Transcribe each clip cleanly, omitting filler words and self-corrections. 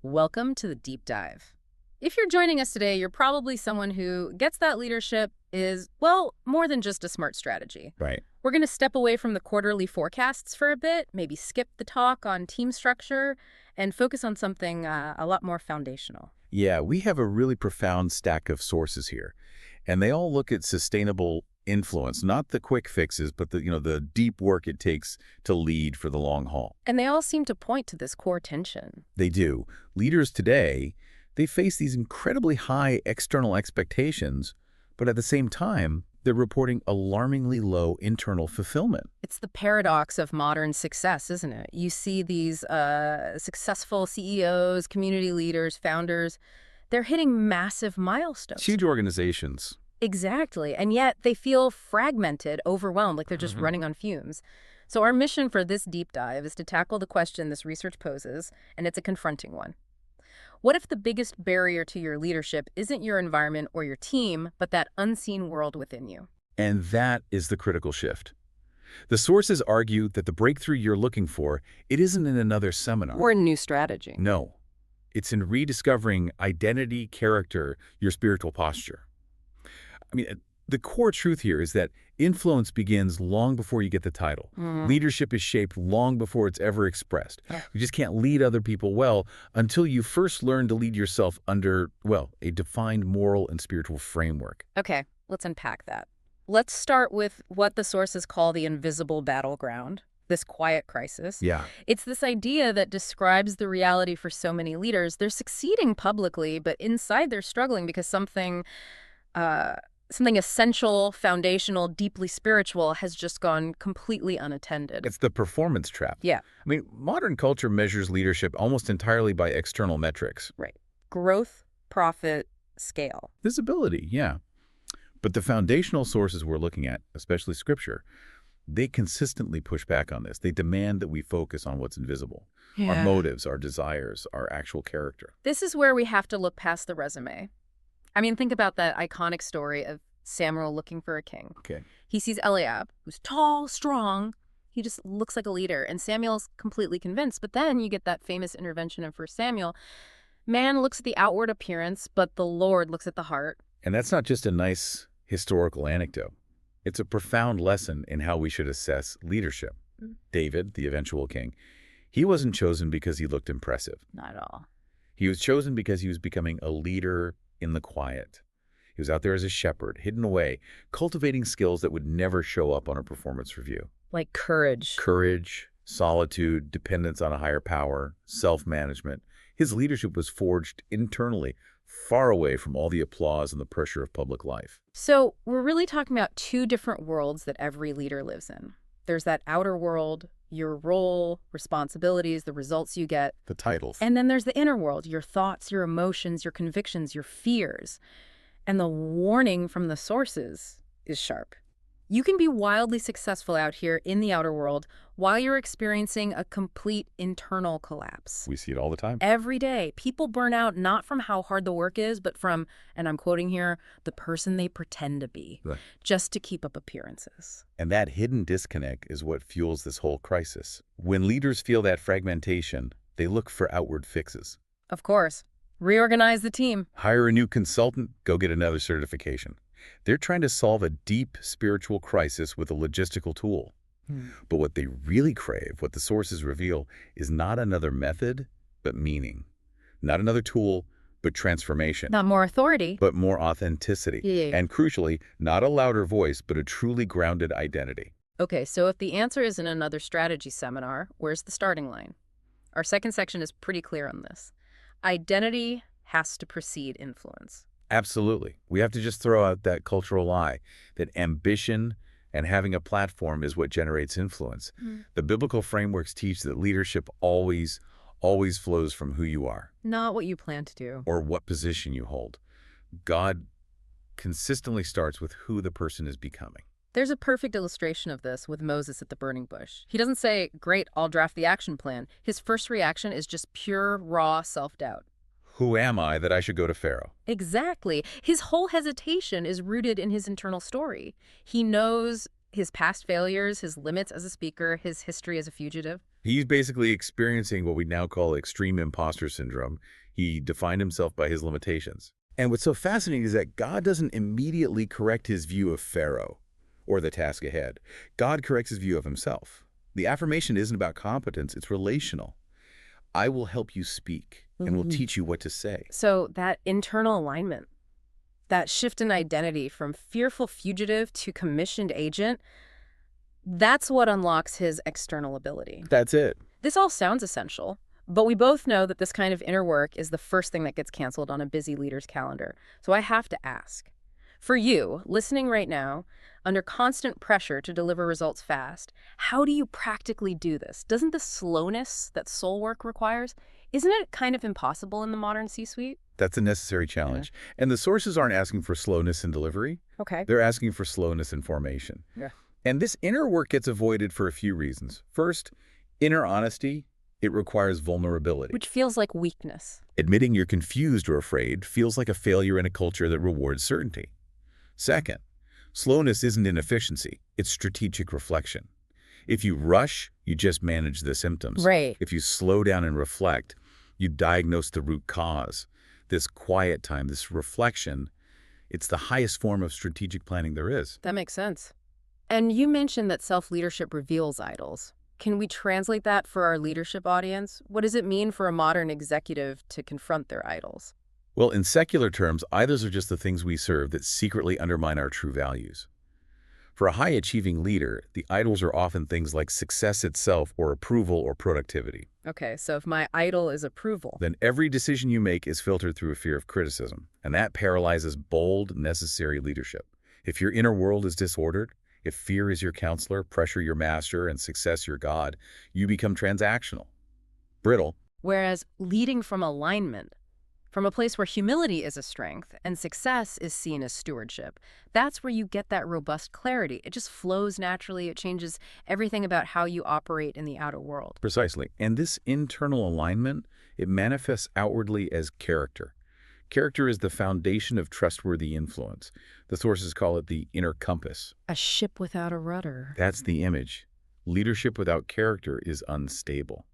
Welcome to the deep dive. If you're joining us today, you're probably someone who gets that leadership is, well, more than just a smart strategy. Right. We're going to step away from the quarterly forecasts for a bit, maybe skip the talk on team structure, and focus on something a lot more foundational. Yeah, we have a really profound stack of sources here, and they all look at sustainable influence, not the quick fixes, but the deep work it takes to lead for the long haul. And they all seem to point to this core tension. They do. Leaders today, they face these incredibly high external expectations, but at the same time, they're reporting alarmingly low internal fulfillment. It's the paradox of modern success, isn't it? You see these successful CEOs, community leaders, founders, they're hitting massive milestones. Huge organizations. Exactly. And yet they feel fragmented, overwhelmed, like they're just running on fumes. So our mission for this deep dive is to tackle the question this research poses, and it's a confronting one. What if the biggest barrier to your leadership isn't your environment or your team, but that unseen world within you? And that is the critical shift. The sources argue that the breakthrough you're looking for, it isn't in another seminar. Or a new strategy. No. It's in rediscovering identity, character, your spiritual posture. I mean, the core truth here is that influence begins long before you get the title. Leadership is shaped long before it's ever expressed. You just can't lead other people well until you first learn to lead yourself under, well, a defined moral and spiritual framework. Okay, let's unpack that. Let's start with what the sources call the invisible battleground, this quiet crisis. Yeah. It's this idea that describes the reality for so many leaders. They're succeeding publicly, but inside they're struggling because something essential, foundational, deeply spiritual has just gone completely unattended. It's the performance trap. Yeah. I mean, modern culture measures leadership almost entirely by external metrics. Right. Growth, profit, scale. Visibility, yeah. But the foundational sources we're looking at, especially Scripture, they consistently push back on this. They demand that we focus on what's invisible. Our motives, our desires, our actual character. This is where we have to look past the resume. I mean, think about that iconic story of Samuel looking for a king. Okay. He sees Eliab, who's tall, strong. He just looks like a leader, and Samuel's completely convinced. But then you get that famous intervention in 1 Samuel. Man looks at the outward appearance, but the Lord looks at the heart. And that's not just a nice historical anecdote. It's a profound lesson in how we should assess leadership. David, the eventual king, he wasn't chosen because he looked impressive. Not at all. He was chosen because he was becoming a leader in the quiet. He was out there as a shepherd, hidden away, cultivating skills that would never show up on a performance review. Like courage. Courage, solitude, dependence on a higher power, self-management. His leadership was forged internally, far away from all the applause and the pressure of public life. So we're really talking about two different worlds that every leader lives in. There's that outer world, your role, responsibilities, the results you get. The titles. And then there's the inner world, your thoughts, your emotions, your convictions, your fears. And the warning from the sources is sharp. You can be wildly successful out here in the outer world while you're experiencing a complete internal collapse. We see it all the time. Every day, people burn out not from how hard the work is, but from, and I'm quoting here, the person they pretend to be, Right. just to keep up appearances. And that hidden disconnect is what fuels this whole crisis. When leaders feel that fragmentation, they look for outward fixes. Of course. Reorganize the team. Hire a new consultant, go get another certification. They're trying to solve a deep spiritual crisis with a logistical tool. But what they really crave, what the sources reveal, is not another method, but meaning. Not another tool, but transformation. Not more authority. But more authenticity. Yeah. And crucially, not a louder voice, but a truly grounded identity. Okay, so if the answer isn't another strategy seminar, where's the starting line? Our second section is pretty clear on this. Identity has to precede influence. Absolutely. We have to just throw out that cultural lie that ambition and having a platform is what generates influence. The biblical frameworks teach that leadership always flows from who you are. Not what you plan to do. Or what position you hold. God consistently starts with who the person is becoming. There's a perfect illustration of this with Moses at the burning bush. He doesn't say, great, I'll draft the action plan. His first reaction is just pure, raw self-doubt. Who am I that I should go to Pharaoh? Exactly. His whole hesitation is rooted in his internal story. He knows his past failures, his limits as a speaker, his history as a fugitive. He's basically experiencing what we now call extreme imposter syndrome. He defined himself by his limitations. And what's so fascinating is that God doesn't immediately correct his view of Pharaoh or the task ahead. God corrects his view of himself. The affirmation isn't about competence, it's relational. I will help you speak and will teach you what to say. So that internal alignment, that shift in identity from fearful fugitive to commissioned agent, that's what unlocks his external ability. That's it. This all sounds essential, but we both know that this kind of inner work is the first thing that gets canceled on a busy leader's calendar. So I have to ask, for you, listening right now, under constant pressure to deliver results fast, how do you practically do this? Doesn't the slowness that soul work requires, isn't it kind of impossible in the modern C-suite? That's a necessary challenge. And the sources aren't asking for slowness in delivery. Okay. They're asking for slowness in formation. Yeah. And this inner work gets avoided for a few reasons. First, inner honesty, it requires vulnerability. Which feels like weakness. Admitting you're confused or afraid feels like a failure in a culture that rewards certainty. Second, slowness isn't inefficiency, it's strategic reflection. If you rush, you just manage the symptoms. Right. If you slow down and reflect, you diagnose the root cause. This quiet time, this reflection, it's the highest form of strategic planning there is. That makes sense. And you mentioned that self-leadership reveals idols. Can we translate that for our leadership audience? What does it mean for a modern executive to confront their idols? Well, in secular terms, idols are just the things we serve that secretly undermine our true values. For a high-achieving leader, the idols are often things like success itself or approval or productivity. Okay, so if my idol is approval. Then every decision you make is filtered through a fear of criticism, and that paralyzes bold, necessary leadership. If your inner world is disordered, if fear is your counselor, pressure your master, and success your god, you become transactional, brittle. Whereas leading from alignment, from a place where humility is a strength and success is seen as stewardship, that's where you get that robust clarity. It just flows naturally. It changes everything about how you operate in the outer world. Precisely. And this internal alignment, it manifests outwardly as character. Character is the foundation of trustworthy influence. The sources call it the inner compass. A ship without a rudder. That's the image. Leadership without character is unstable.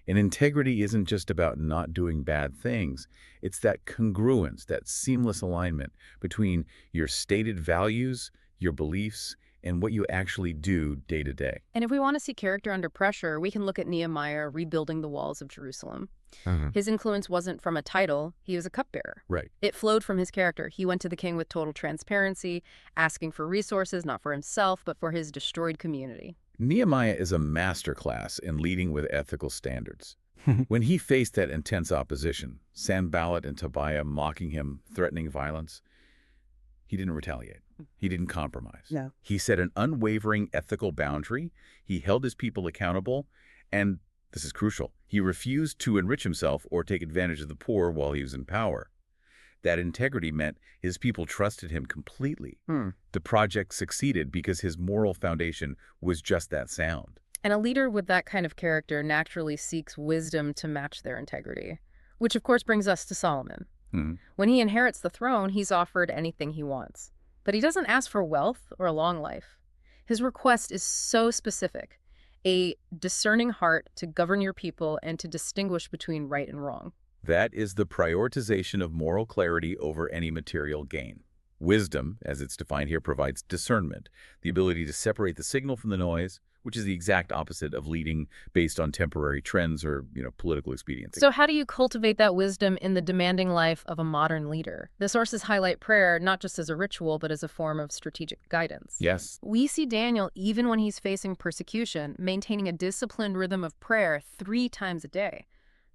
And integrity isn't just about not doing bad things. It's that congruence, that seamless alignment between your stated values, your beliefs, and what you actually do day to day. And if we want to see character under pressure, we can look at Nehemiah rebuilding the walls of Jerusalem. His influence wasn't from a title, he was a cupbearer. Right. It flowed from his character. He went to the king with total transparency, asking for resources, not for himself, but for his destroyed community. Nehemiah is a masterclass in leading with ethical standards. When he faced that intense opposition, Sanballat and Tobiah mocking him, threatening violence, he didn't retaliate. He didn't compromise. No. He set an unwavering ethical boundary. He held his people accountable. And this is crucial. He refused to enrich himself or take advantage of the poor while he was in power. That integrity meant his people trusted him completely. The project succeeded because his moral foundation was just that sound. And a leader with that kind of character naturally seeks wisdom to match their integrity, which of course brings us to Solomon. When he inherits the throne, he's offered anything he wants. But he doesn't ask for wealth or a long life. His request is so specific: a discerning heart to govern your people and to distinguish between right and wrong. That is the prioritization of moral clarity over any material gain. Wisdom, as it's defined here, provides discernment, the ability to separate the signal from the noise, which is the exact opposite of leading based on temporary trends or, political expediency. So how do you cultivate that wisdom in the demanding life of a modern leader? The sources highlight prayer not just as a ritual, but as a form of strategic guidance. Yes. We see Daniel, even when he's facing persecution, maintaining a disciplined rhythm of prayer 3 times a day.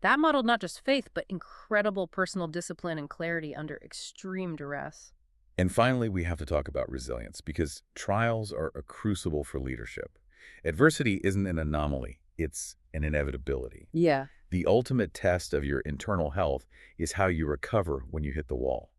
That modeled not just faith, but incredible personal discipline and clarity under extreme duress. And finally, we have to talk about resilience, because trials are a crucible for leadership. Adversity isn't an anomaly, it's an inevitability. Yeah. The ultimate test of your internal health is how you recover when you hit the wall.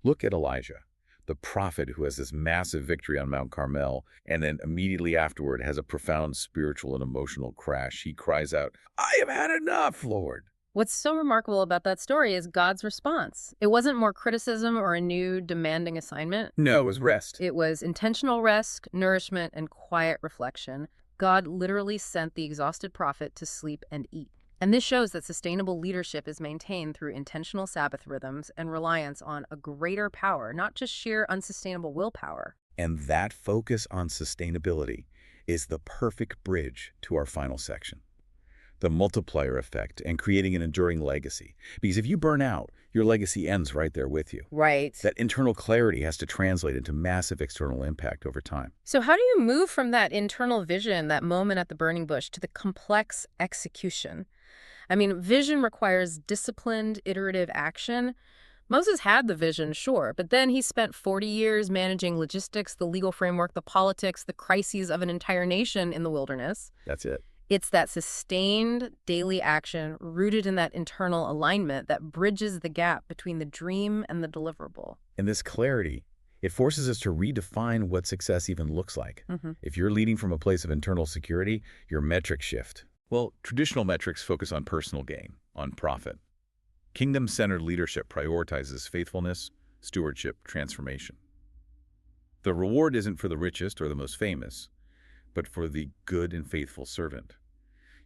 Look at Elijah, the prophet who has this massive victory on Mount Carmel, and then immediately afterward has a profound spiritual and emotional crash. He cries out, "I have had enough, Lord." What's so remarkable about that story is God's response. It wasn't more criticism or a new demanding assignment. No, it was rest. It was intentional rest, nourishment, and quiet reflection. God literally sent the exhausted prophet to sleep and eat. And this shows that sustainable leadership is maintained through intentional Sabbath rhythms and reliance on a greater power, not just sheer unsustainable willpower. And that focus on sustainability is the perfect bridge to our final section, the multiplier effect and creating an enduring legacy. Because if you burn out, your legacy ends right there with you. Right. That internal clarity has to translate into massive external impact over time. So how do you move from that internal vision, that moment at the burning bush, to the complex execution? I mean, vision requires disciplined, iterative action. Moses had the vision, sure, but then he spent 40 years managing logistics, the legal framework, the politics, the crises of an entire nation in the wilderness. That's it. It's that sustained daily action rooted in that internal alignment that bridges the gap between the dream and the deliverable. And this clarity, it forces us to redefine what success even looks like. If you're leading from a place of internal security, your metrics shift. Well, traditional metrics focus on personal gain, on profit. Kingdom-centered leadership prioritizes faithfulness, stewardship, transformation. The reward isn't for the richest or the most famous, but for the good and faithful servant.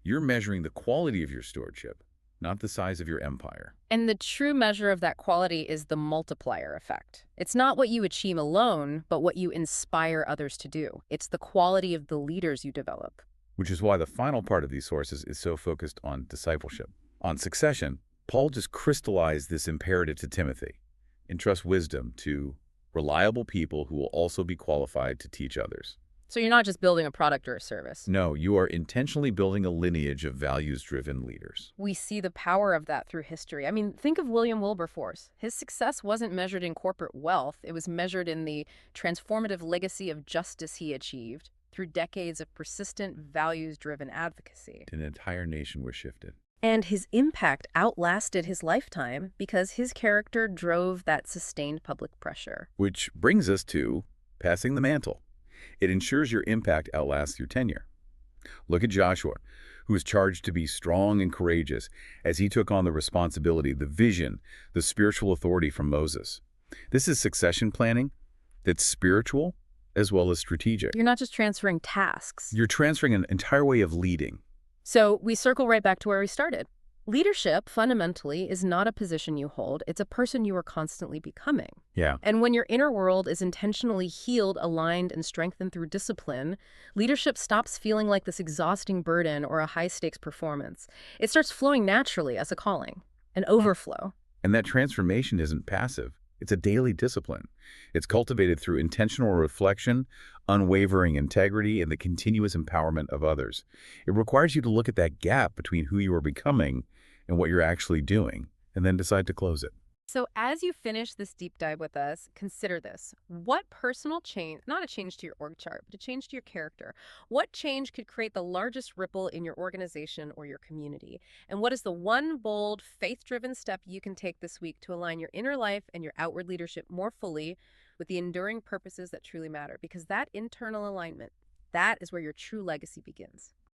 You're measuring the quality of your stewardship, not the size of your empire. And the true measure of that quality is the multiplier effect. It's not what you achieve alone, but what you inspire others to do. It's the quality of the leaders you develop. Which is why the final part of these sources is so focused on discipleship. On succession, Paul just crystallized this imperative to Timothy. Entrust wisdom to reliable people who will also be qualified to teach others. So you're not just building a product or a service. No, you are intentionally building a lineage of values-driven leaders. We see the power of that through history. I mean, think of William Wilberforce. His success wasn't measured in corporate wealth. It was measured in the transformative legacy of justice he achieved through decades of persistent, values-driven advocacy. An entire nation was shifted. And his impact outlasted his lifetime because his character drove that sustained public pressure. Which brings us to passing the mantle. It ensures your impact outlasts your tenure. Look at Joshua, who was charged to be strong and courageous as he took on the responsibility, the vision, the spiritual authority from Moses. This is succession planning that's spiritual as well as strategic. You're not just transferring tasks. You're transferring an entire way of leading. So we circle right back to where we started. Leadership, fundamentally, is not a position you hold. It's a person you are constantly becoming. Yeah. And when your inner world is intentionally healed, aligned, and strengthened through discipline, leadership stops feeling like this exhausting burden or a high-stakes performance. It starts flowing naturally as a calling, an overflow. And that transformation isn't passive. It's a daily discipline. It's cultivated through intentional reflection, unwavering integrity, and the continuous empowerment of others. It requires you to look at that gap between who you are becoming and what you're actually doing, and then decide to close it. So as you finish this deep dive with us, consider this. What personal change, not a change to your org chart, but a change to your character, what change could create the largest ripple in your organization or your community? And what is the one bold, faith-driven step you can take this week to align your inner life and your outward leadership more fully with the enduring purposes that truly matter? Because that internal alignment, that is where your true legacy begins.